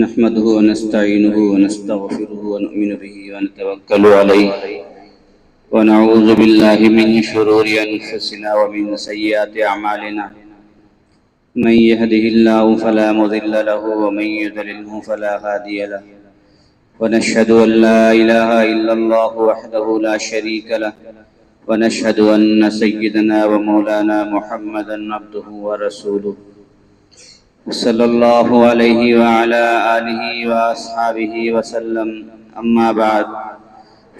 نحمده ونستعينه ونستغفره ونؤمن به ونتوكل عليه ونعوذ بالله من شرور أنفسنا ومن سيئات أعمالنا من يهده الله فلا مضل له ومن يضلله فلا هادي له ونشهد أن لا إله إلا الله وحده لا شريك له ونشهد أن سيدنا ومولانا محمدا عبده ورسوله صلى الله عليه وعلى آله وأصحابه وسلم أما بعد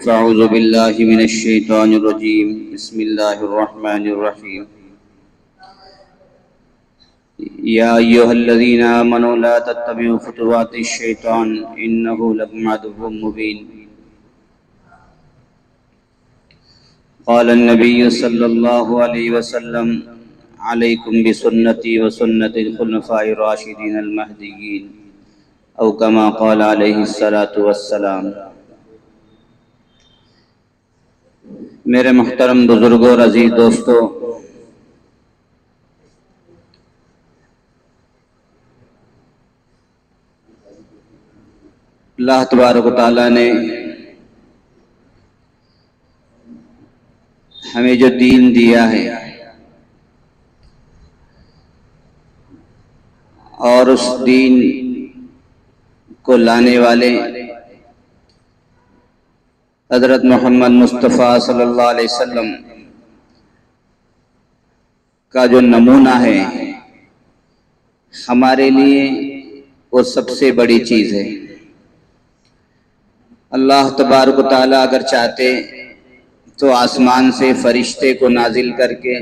فأعوذ بالله من الشيطان الرجيم بسم الله الرحمن الرحيم يا أيها الذين آمنوا لا تتبعوا خطوات الشيطان إنه لكم عدو مبين قال النبي صلى الله عليه وسلم عليكم بسنتي وسنة الخلفاء الراشدين المهديين أو كما قال عليه الصلاة والسلام۔ میرے محترم بزرگوں اور عزیز دوستو، اللہ تبارک و تعالیٰ نے ہمیں جو دین دیا ہے اور اس دین کو لانے والے حضرت محمد مصطفیٰ صلی اللہ علیہ وسلم کا جو نمونہ ہے، ہمارے لیے وہ سب سے بڑی چیز ہے۔ اللہ تبارک و تعالیٰ اگر چاہتے تو آسمان سے فرشتے کو نازل کر کے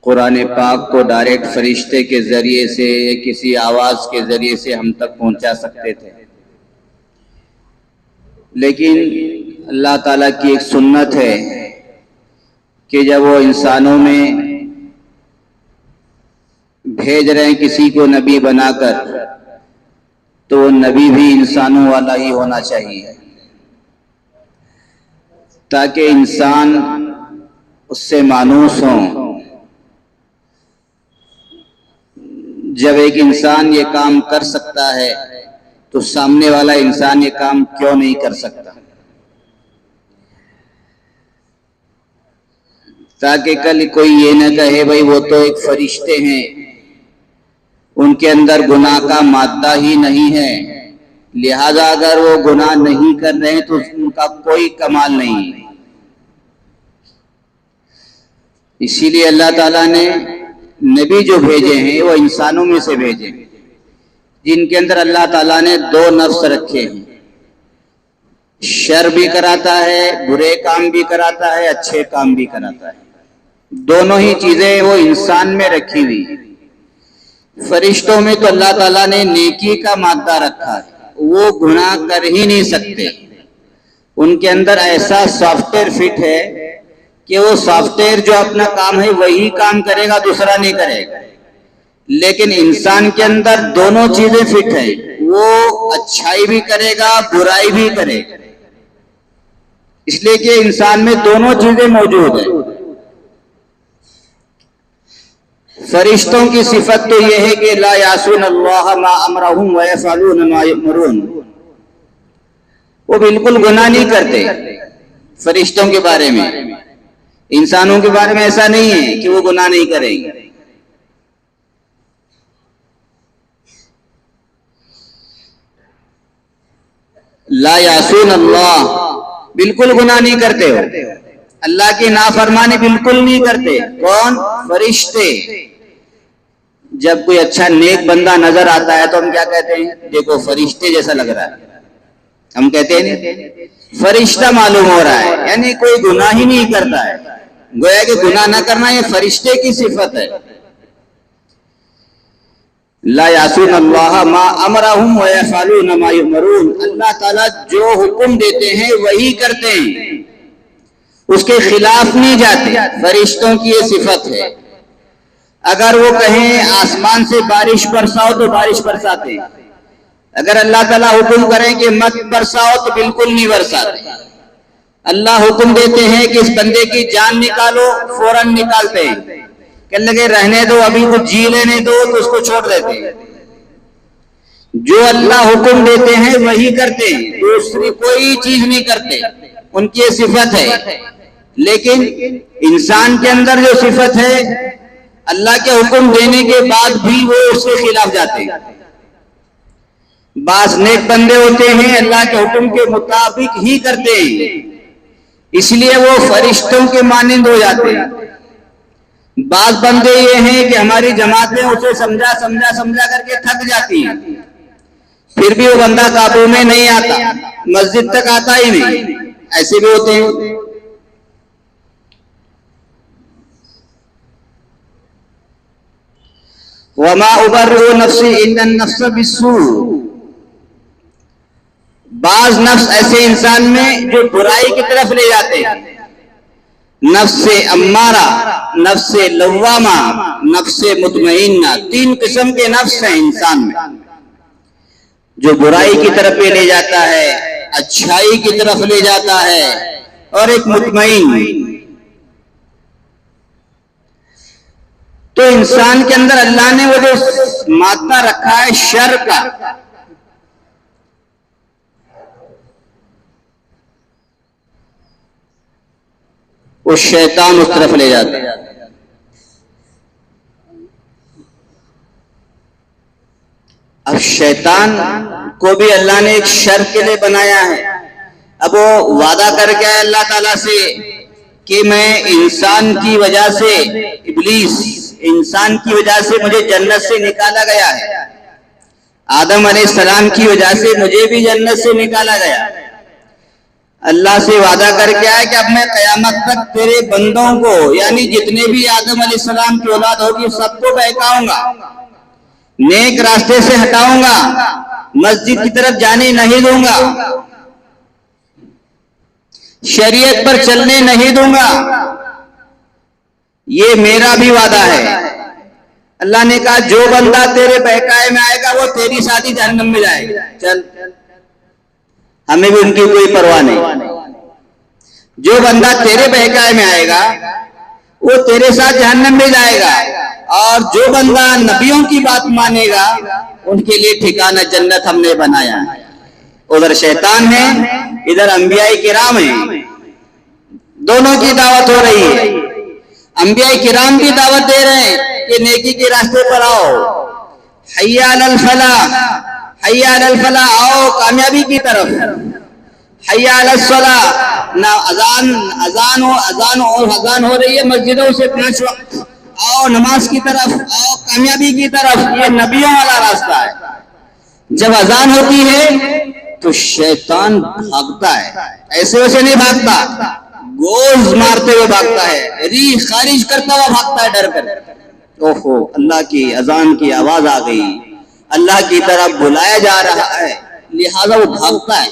قرآن پاک کو ڈائریکٹ فرشتے کے ذریعے سے یا کسی آواز کے ذریعے سے ہم تک پہنچا سکتے تھے، لیکن اللہ تعالیٰ کی ایک سنت ہے کہ جب وہ انسانوں میں بھیج رہے ہیں کسی کو نبی بنا کر، تو وہ نبی بھی انسانوں والا ہی ہونا چاہیے، تاکہ انسان اس سے مانوس ہوں۔ جب ایک انسان یہ کام کر سکتا ہے تو سامنے والا انسان یہ کام کیوں نہیں کر سکتا، تاکہ کل کوئی یہ نہ کہے بھائی وہ تو ایک فرشتے ہیں، ان کے اندر گناہ کا مادہ ہی نہیں ہے، لہذا اگر وہ گناہ نہیں کر رہے ہیں تو ان کا کوئی کمال نہیں ہے۔ اسی لیے اللہ تعالیٰ نے نبی جو بھیجے ہیں وہ انسانوں میں سے بھیجے ہیں، جن کے اندر اللہ تعالیٰ نے دو نفس رکھے ہیں، شر بھی کراتا ہے، برے کام بھی کراتا ہے، اچھے کام بھی کراتا ہے، دونوں ہی چیزیں وہ انسان میں رکھی ہوئی ہیں۔ فرشتوں میں تو اللہ تعالیٰ نے نیکی کا مادہ رکھا ہے، وہ گناہ کر ہی نہیں سکتے، ان کے اندر ایسا سافٹ ویئر فٹ ہے کہ وہ سافٹ ویئر جو اپنا کام ہے وہی کام کرے گا، دوسرا نہیں کرے گا۔ لیکن انسان کے اندر دونوں چیزیں فٹ ہیں، وہ اچھائی بھی کرے گا، برائی بھی کرے گا، اس لیے کہ انسان میں دونوں چیزیں موجود ہیں۔ فرشتوں کی صفت تو یہ ہے کہ لا یعصون اللہ ما امرہم ویفعلون ما یؤمرون، وہ بالکل گناہ نہیں کرتے فرشتوں کے بارے میں۔ انسانوں کے بارے میں ایسا نہیں ہے کہ وہ گناہ نہیں کریں گے۔ لا یعصون اللہ، بالکل گناہ نہیں کرتے ہو، اللہ کی نافرمانی بالکل نہیں کرتے۔ کون؟ فرشتے۔ جب کوئی اچھا نیک بندہ نظر آتا ہے تو ہم کیا کہتے ہیں؟ دیکھو فرشتے جیسا لگ رہا ہے، ہم کہتے ہیں نہیں، فرشتہ معلوم ہو رہا ہے، یعنی کوئی گناہ ہی نہیں کرتا ہے۔ گویا کہ گناہ نہ کرنا یہ فرشتے کی صفت ہے۔ لا یعصون اللہ ما امرہم ویفعلون ما یؤمرون، اللہ تعالیٰ جو حکم دیتے ہیں وہی کرتے ہیں، اس کے خلاف نہیں جاتے۔ فرشتوں کی یہ صفت ہے۔ اگر وہ کہیں آسمان سے بارش برساؤ تو بارش برساتے ہیں، اگر اللہ تعالیٰ حکم کریں کہ مت برساؤ تو بالکل نہیں برساتے۔ اللہ حکم دیتے ہیں کہ اس بندے کی جان نکالو، فوراً نکالتے ہیں، کہنے لگے رہنے دو ابھی کچھ جی لینے دو تو اس کو چھوڑ دیتے ہیں۔ جو اللہ حکم دیتے ہیں وہی کرتے ہیں، دوسری کوئی چیز نہیں کرتے، ان کی یہ صفت ہے۔ لیکن انسان کے اندر جو صفت ہے، اللہ کے حکم دینے کے بعد بھی وہ اس کے خلاف جاتے ہیں۔ بعض نیک بندے ہوتے ہیں اللہ کے حکم کے مطابق ہی کرتے ہیں، اس لیے وہ فرشتوں کے مانند ہو جاتے ہیں۔ بعض بندے یہ ہیں کہ ہماری جماعتیں اسے سمجھا کر کے تھک جاتی ہیں، پھر بھی وہ بندہ قابو میں نہیں آتا، مسجد تک آتا ہی نہیں، ایسے بھی ہوتے ہیں۔ وَمَا أُبَرِّئُ نَفْسِي إِنَّ النَّفْسَ بِالسُّوءِ، بعض نفس ایسے انسان میں جو برائی کی طرف لے جاتے ہیں، نفس امارہ، نفس لوامہ، نفس مطمئنہ، تین قسم کے نفس ہیں انسان میں، جو برائی کی طرف لے جاتا ہے، اچھائی کی طرف لے جاتا ہے، اور ایک مطمئن۔ تو انسان کے اندر اللہ نے وہ جو مادہ رکھا ہے شر کا، وہ شیطان اس طرف لے جاتا ہے۔ اب شیطان کو بھی اللہ نے ایک شر کے لیے بنایا ہے۔ اب وہ وعدہ کر گیا ہے اللہ تعالیٰ سے کہ میں انسان کی وجہ سے، ابلیس انسان کی وجہ سے مجھے جنت سے نکالا گیا ہے، آدم علیہ السلام کی وجہ سے مجھے بھی جنت سے نکالا گیا۔ اللہ سے وعدہ کر کے آیا کہ اب میں قیامت تک تیرے بندوں کو، یعنی جتنے بھی آدم علیہ السلام کی اولاد ہوگی سب کو بہکاؤں گا، نیک راستے سے ہٹاؤں گا، مسجد کی طرف جانے نہیں دوں گا، شریعت پر چلنے نہیں دوں گا، یہ میرا بھی وعدہ ہے۔ اللہ نے کہا جو بندہ تیرے بہکائے میں آئے گا وہ تیری ساتھی جہنم میں جائے گا، چل، ہمیں بھی ان کی کوئی پرواہ نہیں۔ جو بندہ تیرے بہکائے میں آئے گا وہ تیرے ساتھ جہنم میں جائے گا، اور جو بندہ نبیوں کی بات مانے گا ان کے لیے ٹھکانہ جنت ہم نے بنایا ہے۔ ادھر شیطان ہے، ادھر انبیاء کرام ہیں، دونوں کی دعوت ہو رہی ہے۔ انبیاء کرام بھی دعوت دے رہے ہیں کہ نیکی کے راستے پر آؤ، حی علی الفلاح، حی علی الفلاح، آؤ کامیابی کی طرف، حی علی الصلاح، نہ اذان ہو رہی ہے مسجدوں سے 5 وقت، آؤ نماز کی طرف، آؤ کامیابی کی طرف، یہ نبیوں والا راستہ ہے۔ جب اذان ہوتی ہے تو شیطان بھاگتا ہے، ایسے ویسے نہیں بھاگتا، گوز مارتے ہوئے بھاگتا ہے، ریح خارج کرتا ہوا بھاگتا ہے ڈر کر۔ اوہو، اللہ کی اذان کی آواز آ گئی، اللہ کی طرف بلایا جا رہا ہے، لہذا وہ بھاگتا ہے۔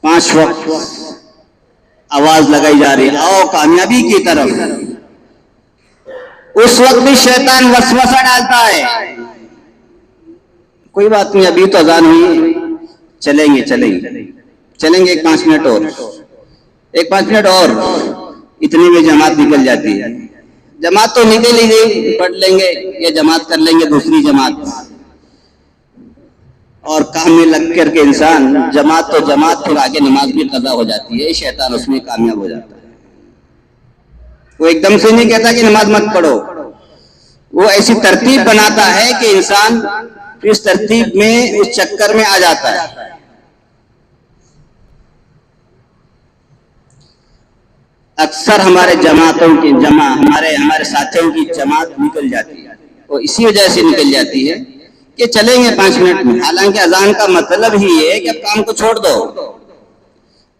پانچ وقت آواز لگائی جا رہی ہے، آؤ کامیابی کی طرف، اس وقت بھی شیطان وسوسہ ڈالتا ہے، کوئی بات نہیں ابھی تو اذان ہوئی ہے، چلیں گے ایک 5 منٹ اور، ایک 5 منٹ اور، اتنے میں جماعت نکل جاتی ہے۔ جماعت تو نکل ہی گئی، پڑھ لیں گے یا جماعت کر لیں گے دوسری جماعت، اور کام میں لگ کر کے انسان جماعت تو جماعت، پھر آگے نماز بھی قضا ہو جاتی ہے، شیطان اس میں کامیاب ہو جاتا ہے۔ وہ ایک دم سے نہیں کہتا کہ نماز مت پڑھو، وہ ایسی ترتیب بناتا ہے کہ انسان اس ترتیب میں، اس چکر میں آ جاتا ہے۔ اکثر ہمارے ہمارے ساتھیوں کی جماعت نکل جاتی ہے، وہ اسی وجہ سے نکل جاتی ہے کہ چلیں گے 5 منٹ میں، حالانکہ اذان کا مطلب ہی ہے کہ اب کام کو چھوڑ دو،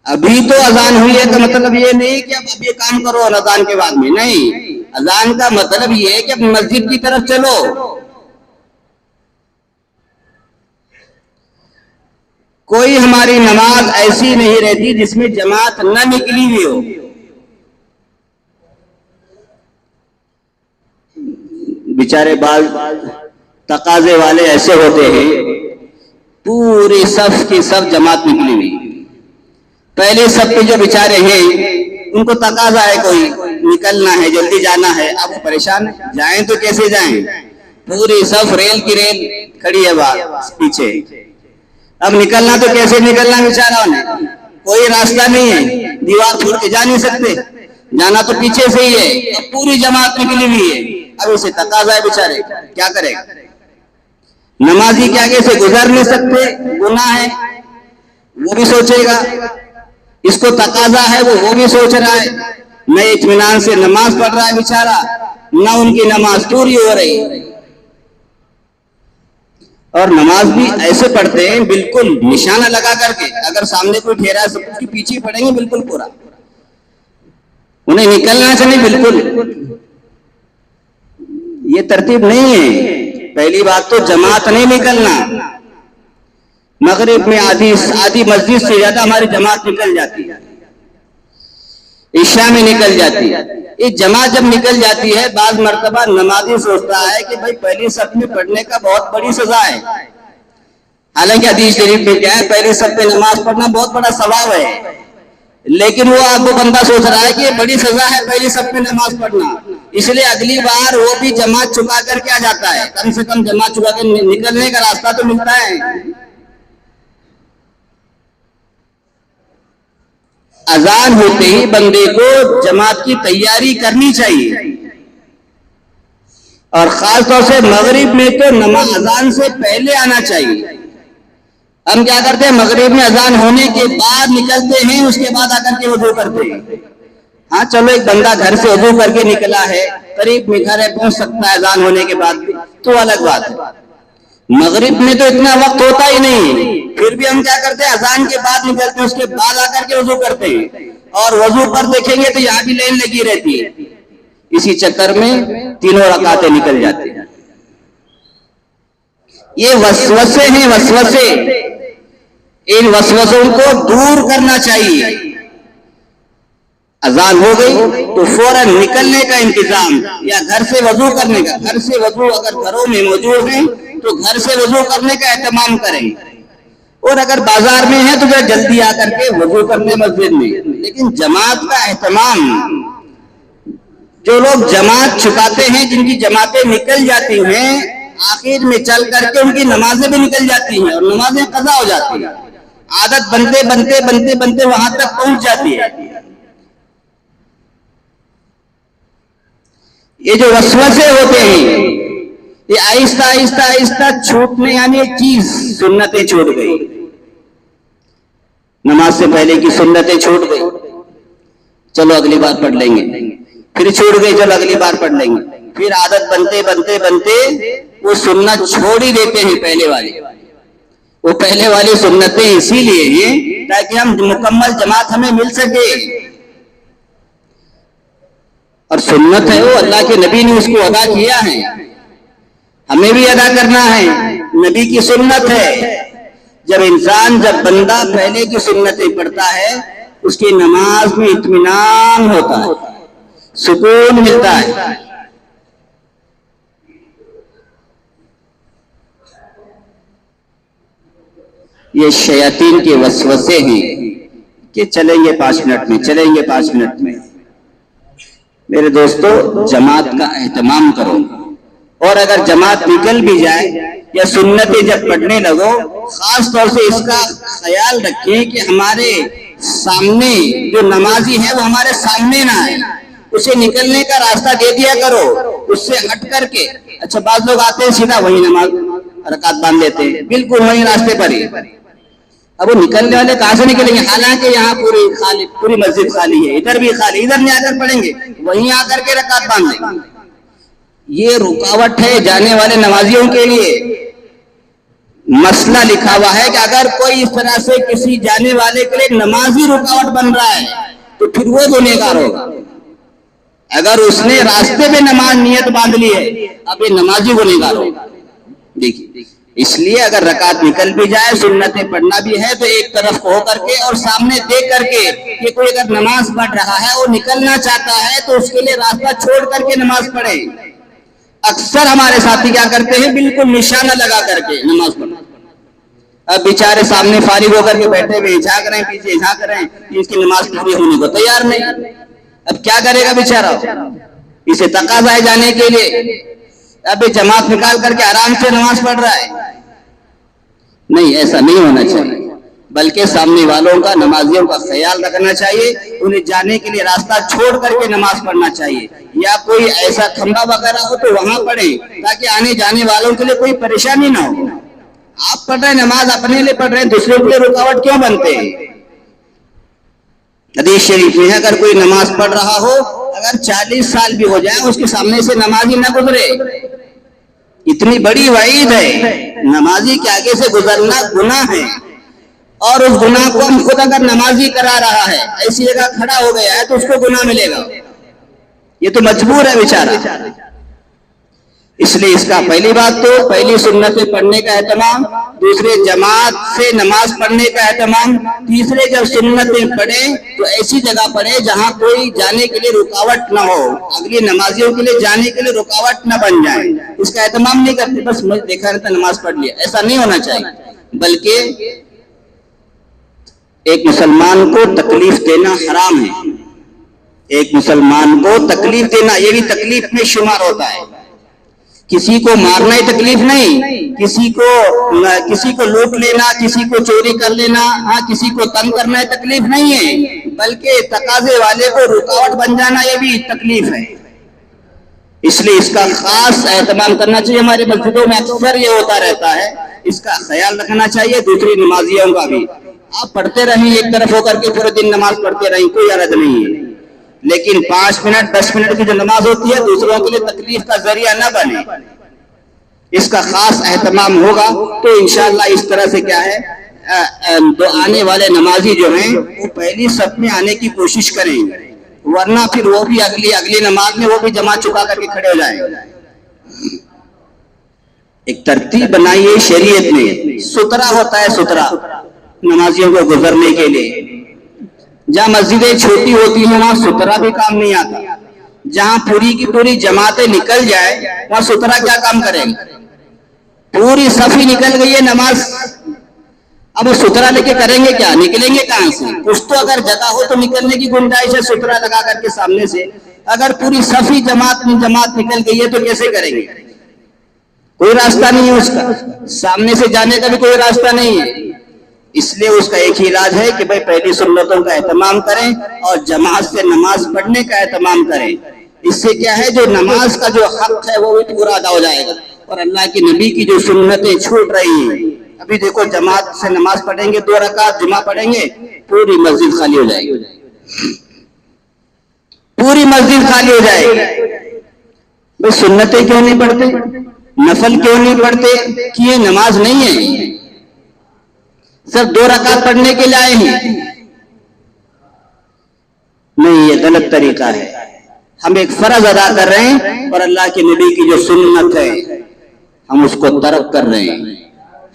ابھی تو اذان ہوئی ہے، کا مطلب یہ نہیں کہ اب یہ کام کرو اور اذان کے بعد میں نہیں، اذان کا مطلب یہ ہے کہ اب مسجد کی طرف چلو۔ کوئی ہماری نماز ایسی نہیں رہتی جس میں جماعت نہ نکلی ہوئی ہو۔ بیچارے بعض تقاضے والے ایسے ہوتے ہیں، پوری صف کی صف جماعت نکلی ہوئی، پہلے صف پہ جو بیچارے ہیں ان کو تقاضا ہے کوئی نکلنا ہے، جلدی جانا ہے، اب پریشان ہے، جائیں تو کیسے جائیں؟ پوری صف ریل کی ریل کھڑی ہے باہر پیچھے، اب نکلنا تو کیسے نکلنا بیچارہ نے؟ کوئی راستہ نہیں ہے، دیوار چھوڑ کے جا نہیں سکتے، جانا تو پیچھے سے ہی ہے، اب پوری جماعت نکلی ہوئی ہے، اب اسے تقاضا ہے بیچارے، کیا کرے؟ نمازی کے آگے سے گزر نہیں سکتے، گناہ ہے، وہ بھی سوچے گا، اس کو تقاضا ہے وہ بھی سوچ رہا ہے، نہ اطمینان سے نماز پڑھ رہا ہے بیچارہ، نہ ان کی نماز پوری ہو رہی، اور نماز بھی ایسے پڑھتے ہیں بالکل نشانہ لگا کر کے، اگر سامنے کوئی ٹھہرا ہے سب کی پیچھے پڑیں گے بالکل پورا، انہیں نکلنا چاہیے بالکل، یہ ترتیب نہیں ہے۔ پہلی بات تو جماعت نہیں نکلنا، مغرب میں آدھی مسجد سے زیادہ ہماری جماعت نکل جاتی ہے، عشاء میں نکل جاتی ہے، یہ جماعت جب نکل جاتی ہے بعض مرتبہ نمازی سوچتا ہے کہ بھائی پہلی صف میں پڑھنے کا بہت بڑی سزا ہے، حالانکہ حدیث شریف میں کیا ہے، پہلی صف پہ نماز پڑھنا بہت بڑا ثواب ہے، لیکن وہ بندہ سوچ رہا ہے کہ یہ بڑی سزا ہے پہلی صف پہ نماز پڑھنا، اس لیے اگلی بار وہ بھی جماعت چکا کر کے آ جاتا ہے، کم سے کم جماعت چکا کے نکلنے کا راستہ تو ملتا ہے۔ اذان ہوتے ہی بندے کو جماعت کی تیاری کرنی چاہیے، اور خاص طور سے مغرب میں تو نماز اذان سے پہلے آنا چاہیے۔ ہم کیا کرتے ہیں، مغرب میں اذان ہونے کے بعد نکلتے ہیں، اس کے بعد آ کر کے وضو کرتے ہیں۔ ہاں چلو ایک بندہ گھر سے وضو کر کے نکلا ہے، قریب میں گھر ہے، پہنچ سکتا ہے اذان ہونے کے بعد بھی، تو الگ بات ہے۔ مغرب میں تو اتنا وقت ہوتا ہی نہیں، پھر بھی ہم کیا کرتے ہیں، اذان کے بعد نکلتے ہیں، اس کے بعد آ کر کے وضو کرتے ہیں، اور وضو پر دیکھیں گے تو یہاں بھی لائن لگی رہتی ہے، اسی چکر میں تینوں رکعتیں نکل جاتی ہیں۔ یہ وسوسے ہیں، وسوسے، ان وسوسوں کو دور کرنا چاہیے۔ اذان ہو گئی تو فوراً نکلنے کا انتظام، یا گھر سے وضو کرنے کا، گھر سے وضو اگر گھروں میں موجود ہیں تو گھر سے وضو کرنے کا اہتمام کریں، اور اگر بازار میں ہے تو پھر جلدی آ کر کے وضو کرنے مسجد میں۔ لیکن جماعت کا اہتمام، جو لوگ جماعت چھپاتے ہیں، جن کی جماعتیں نکل جاتی ہیں، آخر میں چل کر کے ان کی نمازیں بھی نکل جاتی ہیں اور نمازیں قضا ہو جاتی ہیں، عادت بنتے بنتے بنتے بنتے وہاں تک پہنچ جاتی ہے۔ یہ جو وسوسے ہوتے ہیں یہ آہستہ آہستہ آہستہ چھوٹنے، یعنی ایک چیز سنتیں چھوٹ گئی، نماز سے پہلے کی سنتیں چھوٹ گئی، چلو اگلی بار پڑھ لیں گے، پھر چھوٹ گئی، چلو اگلی بار پڑھ لیں گے، پھر عادت بنتے بنتے بنتے وہ سنت چھوڑ ہی دیتے ہیں پہلے والی۔ وہ پہلے والی سنتیں اسی لیے ہیں تاکہ ہم مکمل جماعت ہمیں مل سکے، اور سنت ہے وہ اللہ کے نبی نے اس کو ادا کیا ہے، ہمیں بھی ادا کرنا ہے، نبی کی سنت ہے۔ جب بندہ پہلے کی سنتیں پڑھتا ہے اس کی نماز میں اطمینان ہوتا ہے، سکون ملتا ہے۔ یہ شیاطین کے وسوسے ہیں کہ چلیں گے 5 منٹ میں، چلیں گے 5 منٹ میں۔ میرے دوستو، جماعت کا اہتمام کرو، اور اگر جماعت نکل بھی جائے یا سنتیں جب پڑھنے لگو، خاص طور سے اس کا خیال رکھیں کہ ہمارے سامنے جو نمازی ہے وہ ہمارے سامنے نہ آئے، اسے نکلنے کا راستہ دے دیا کرو، اس سے ہٹ کر کے۔ اچھا بعض لوگ آتے ہیں سیدھا وہی نماز رکعت باندھ لیتے ہیں، بالکل وہی راستے پر ہی، اب وہ نکلنے والے کہاں سے نکلیں گے؟ حالانکہ یہاں پوری مسجد خالی ہے، ادھر بھی خالی، ادھر نہیں آ کر پڑھیں گے، وہیں آ کر کے رکعت باندھ لیں گے۔ یہ رکاوٹ ہے جانے والے نمازیوں کے لیے۔ مسئلہ لکھا ہوا ہے کہ اگر کوئی اس طرح سے کسی جانے والے کے لیے نمازی رکاوٹ بن رہا ہے تو پھر وہ گنہگار ہوگا۔ اگر اس نے راستے میں نماز نیت باندھ لی ہے، اب یہ نمازی گنہگار ہوگا۔ دیکھیے، اس لیے اگر رکعت نکل بھی جائے، سنتیں پڑھنا بھی ہے تو ایک طرف ہو کر کے اور سامنے دیکھ کر کے کہ کوئی اگر نماز پڑھ رہا ہے وہ نکلنا چاہتا ہے تو اس کے لیے راستہ چھوڑ کر کے نماز پڑھے۔ اکثر ہمارے ساتھی کیا کرتے ہیں، بالکل نشانہ لگا کر کے نماز پڑھنا، اب بیچارے سامنے فارغ ہو کر کے بیٹھے ہوئے جھانک رہے ہیں، پیچھے جھانک رہے ہیں، اس کی نماز پوری ہونے کو تیار نہیں۔ اب کیا کرے گا بیچارہ؟ اسے تقاضا ہے جانے کے لیے، ابھی جماعت نکال کر کے آرام سے نماز پڑھ رہا ہے۔ نہیں، ایسا نہیں ہونا چاہیے، بلکہ سامنے والوں کا، نمازیوں کا خیال رکھنا چاہیے، انہیں جانے کے لیے راستہ چھوڑ کر کے نماز پڑھنا چاہیے، یا کوئی ایسا کھمبا وغیرہ ہو تو وہاں پڑھیں تاکہ آنے جانے والوں کے لیے کوئی پریشانی نہ ہو۔ آپ پڑھ رہے ہیں نماز، اپنے لیے پڑھ رہے ہیں، دوسروں کے لیے رکاوٹ کیوں بنتے ہیں؟ حدیث شریف میں اگر کوئی نماز پڑھ رہا ہو، اگر 40 سال بھی ہو جائے اس کے سامنے سے نمازی نہ گزرے، اتنی بڑی وعید ہے۔ نمازی کے آگے سے گزرنا گناہ ہے، اور اس گناہ کو ہم خود اگر نمازی کرا رہا ہے، ایسی جگہ کھڑا ہو گیا ہے تو اس کو گناہ ملے گا، یہ تو مجبور ہے بیچارہ۔ اس لیے اس کا پہلی بات تو پہلی سنتیں پڑھنے کا اہتمام، دوسرے جماعت سے نماز پڑھنے کا اہتمام، تیسرے جب سنتیں پڑھیں تو ایسی جگہ پڑھیں جہاں کوئی جانے کے لیے رکاوٹ نہ ہو، اگلی نمازیوں کے لیے جانے کے لیے رکاوٹ نہ بن جائے۔ اس کا اہتمام نہیں کرتے، بس مجھے دیکھا رہتا نماز پڑھ لیا، ایسا نہیں ہونا چاہیے۔ بلکہ ایک مسلمان کو تکلیف دینا حرام ہے، ایک مسلمان کو تکلیف دینا یہ بھی تکلیف میں شمار ہوتا ہے۔ کسی کو مارنا ہی تکلیف نہیں، کسی کو لوٹ لینا، کسی کو چوری کر لینا، کسی کو تنگ کرنا ہے تکلیف نہیں ہے، بلکہ تقاضے والے کو رکاوٹ بن جانا یہ بھی تکلیف ہے۔ اس لیے اس کا خاص اہتمام کرنا چاہیے۔ ہماری مسجدوں میں اکثر یہ ہوتا رہتا ہے، اس کا خیال رکھنا چاہیے دوسری نمازیوں کا بھی۔ آپ پڑھتے رہیں ایک طرف ہو کر کے پورے دن نماز پڑھتے رہیں، کوئی عرض نہیں ہے، لیکن 5 منٹ 10 منٹ کی جو نماز ہوتی ہے دوسروں کے لیے تکلیف کا ذریعہ نہ بنے، اس کا خاص اہتمام ہوگا تو انشاءاللہ اس طرح سے کیا ہے آنے والے نمازی جو ہیں وہ پہلی صف میں آنے کی کوشش کریں، ورنہ پھر وہ بھی اگلی نماز میں وہ بھی جماعت چکا کر کے کھڑے ہو جائیں۔ ایک ترتیب بنائیے شریعت میں، سترا ہوتا ہے، سترا نمازیوں کو گزرنے کے لیے۔ جہاں مسجدیں چھوٹی ہوتی ہیں وہاں سترا بھی کام نہیں آتا، جہاں پوری کی پوری جماعتیں نکل جائے وہاں سترا کیا کام کریں گے؟ پوری صفی نکل گئی ہے نماز، اب وہ سترا لے کے کریں گے کیا؟ نکلیں گے کہاں سے؟ کچھ تو اگر جگہ ہو تو نکلنے کی گنجائش ہے سترا لگا کر کے سامنے سے، اگر پوری صفی جماعت نکل گئی ہے تو کیسے کریں گے؟ کوئی راستہ نہیں ہے اس کا، سامنے سے جانے کا بھی کوئی راستہ نہیں ہے۔ اس لیے اس کا ایک ہی علاج ہے کہ بھائی پہلی سنتوں کا اہتمام کریں اور جماعت سے نماز پڑھنے کا اہتمام کریں۔ اس سے کیا ہے جو نماز کا جو حق ہے وہ بھی پورا ادا ہو جائے گا، اور اللہ کے نبی کی جو سنتیں چھوٹ رہی ہیں، ابھی دیکھو جماعت سے نماز پڑھیں گے 2 رکعت جمعہ پڑھیں گے، پوری مسجد خالی ہو جائے گی، پوری مسجد خالی ہو جائے گی۔ بھائی سنتیں کیوں نہیں پڑھتے، نفل کیوں نہیں پڑھتے؟ کہ یہ نماز نہیں ہے، صرف 2 رکعت پڑھنے کے لیے آئے ہیں؟ نہیں، یہ غلط طریقہ ہے۔ ہم ایک فرض ادا کر رہے ہیں اور اللہ کے نبی کی جو سنت ہے ہم اس کو ترک کر رہے ہیں،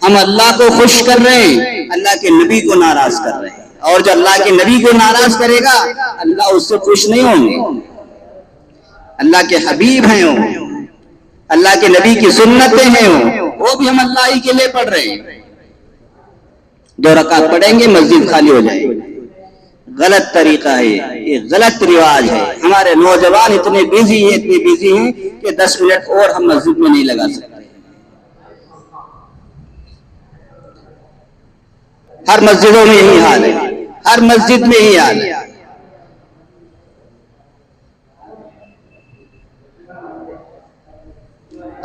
ہم اللہ کو خوش کر رہے ہیں، اللہ کے نبی کو ناراض کر رہے ہیں، اور جو اللہ کے نبی کو ناراض کرے گا اللہ اس سے خوش نہیں ہوں گے۔ اللہ کے حبیب ہیں وہ، اللہ کے نبی کی سنتیں ہیں وہ بھی ہم اللہ ہی کے لیے پڑھ رہے ہیں۔ 2 رکعت پڑھیں گے مسجد خالی ہو جائے گی، غلط طریقہ ہے، یہ غلط رواج ہے۔ ہمارے نوجوان اتنے بیزی ہیں کہ 10 منٹ اور ہم مسجد میں نہیں لگا سکتے۔ ہر مسجدوں میں یہی حال ہے، ہر مسجد میں یہی حال ہے۔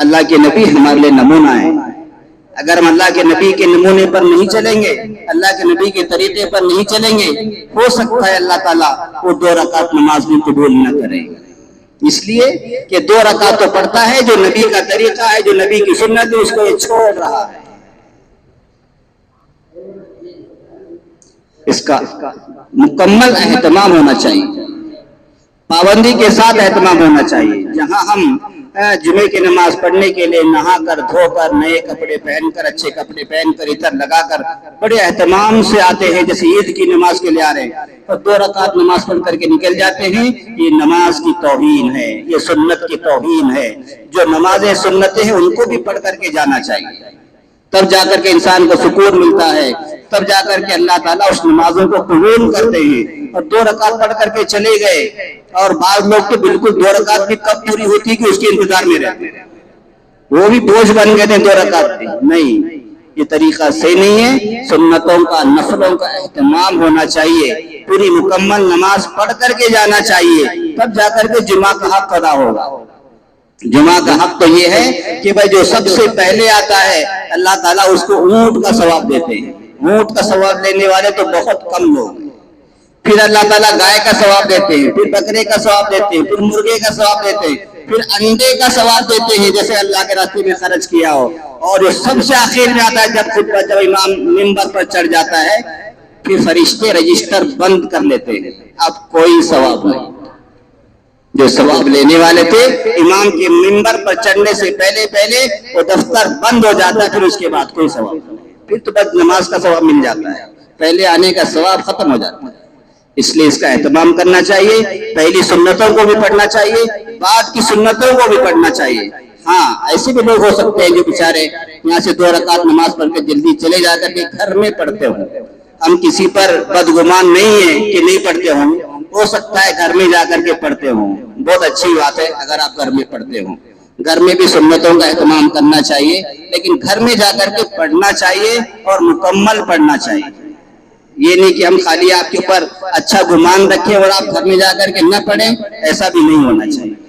اللہ کے نبی ہمارے لیے نمونہ ہے، اگر ہم اللہ کے نبی کے نمونے پر نہیں چلیں گے، اللہ کے نبی کے طریقے پر نہیں چلیں گے، ہو سکتا ہے اللہ تعالیٰ وہ 2 رکعت نماز بھی قبول نہ کرے، اس لیے کہ 2 رکعت تو پڑھتا ہے، جو نبی کا طریقہ ہے، جو نبی کی سنت ہے، اس کو یہ چھوڑ رہا ہے۔ اس کا مکمل اہتمام ہونا چاہیے، پابندی کے ساتھ اہتمام ہونا چاہیے۔ جہاں ہم جمعے کی نماز پڑھنے کے لیے نہا کر، دھو کر، نئے کپڑے پہن کر، اچھے کپڑے پہن کر، عطر لگا کر بڑے اہتمام سے آتے ہیں، جیسے عید کی نماز کے لیے آ رہے ہیں، اور 2 رکعت نماز پڑھ کر کے نکل جاتے ہیں، یہ نماز کی توہین ہے، یہ سنت کی توہین ہے۔ جو نمازیں سنتیں ہیں ان کو بھی پڑھ کر کے جانا چاہیے، تب جا کر کے انسان کو سکون ملتا ہے، تب جا کر کے اللہ تعالیٰ اس نمازوں کو قبول کرتے ہیں۔ اور 2 رکعت پڑھ کر کے چلے گئے، اور بعض لوگ تو بالکل 2 رکعت بھی کب پوری ہوتی کہ اس کے انتظار میں رہتے ہیں، وہ بھی بوجھ بن گئے تھے 2 رکعت بھی نہیں۔ یہ طریقہ صحیح نہیں ہے، سنتوں کا نفلوں کا اہتمام ہونا چاہیے، پوری مکمل نماز پڑھ کر کے جانا چاہیے، تب جا کر کے جمعہ کا حق ادا ہوگا۔ جمعہ کا حق تو یہ ہے کہ بھائی جو سب سے پہلے آتا ہے اللہ تعالیٰ اس کو اونٹ کا ثواب دیتے ہیں، اونٹ کا ثواب لینے والے تو بہت کم لوگ ہیں۔ پھر اللہ تعالیٰ گائے کا ثواب دیتے ہیں، پھر بکرے کا ثواب دیتے ہیں، پھر مرغے کا ثواب دیتے ہیں، پھر انڈے کا ثواب دیتے ہیں جیسے اللہ کے راستے میں خرچ کیا ہو۔ اور جو سب سے آخر میں آتا ہے جب امام منبر پر چڑھ جاتا ہے، پھر فرشتے رجسٹر بند کر لیتے ہیں، اب کوئی ثواب نہیں۔ جو ثواب لینے والے تھے امام کے منبر پر چڑھنے سے پہلے وہ دفتر بند ہو جاتا ہے، پھر اس کے بعد کوئی ثواب نہیں، پھر تو بس نماز کا ثواب مل جاتا ہے، پہلے آنے کا ثواب ختم ہو جاتا ہے۔ اس لیے اس کا اہتمام کرنا چاہیے، پہلی سنتوں کو بھی پڑھنا چاہیے، بعد کی سنتوں کو بھی پڑھنا چاہیے۔ ہاں ایسے بھی لوگ ہو سکتے ہیں جو بیچارے یہاں سے 2 رکعت نماز پڑھ کے جلدی چلے جا کر کے گھر میں پڑھتے ہوں، ہم کسی پر بدگمان نہیں ہیں کہ نہیں پڑھتے ہوں، ہو سکتا ہے گھر میں جا کر کے پڑھتے ہوں، بہت اچھی بات ہے اگر آپ گھر میں پڑھتے ہوں۔ گھر میں بھی سنتوں کا اہتمام کرنا چاہیے، لیکن گھر میں جا کر کے پڑھنا چاہیے اور مکمل پڑھنا چاہیے۔ یہ نہیں کہ ہم خالی آپ کے اوپر اچھا گمان رکھیں اور آپ گھر میں جا کر کے نہ پڑھیں، ایسا بھی نہیں ہونا چاہیے۔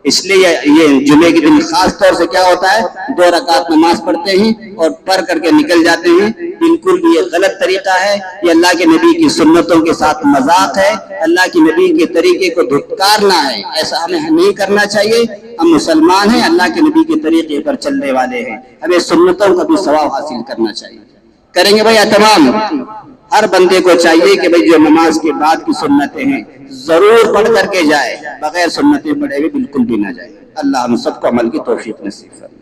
اس لیے یہ جمعے کے دن خاص طور سے کیا ہوتا ہے، 2 رکعت نماز پڑھتے ہیں اور پڑھ کر کے نکل جاتے ہیں، بالکل بھی یہ غلط طریقہ ہے، یہ اللہ کے نبی کی سنتوں کے ساتھ مذاق ہے، اللہ کے نبی کے طریقے کو دھتکارنا ہے، ایسا ہمیں نہیں کرنا چاہیے۔ ہم مسلمان ہیں، اللہ کے نبی کے طریقے پر چلنے والے ہیں، ہمیں سنتوں کا بھی ثواب حاصل کرنا چاہیے۔ کریں گے بھائی اہتمام؟ ہر بندے کو چاہیے کہ بھئی جو نماز کے بعد کی سنتیں ہیں ضرور پڑھ کر کے جائے، بغیر سنتیں پڑھے ہوئے بالکل بھی نہ جائے۔ اللہ ہم سب کو عمل کی توفیق نصیب فرمائے۔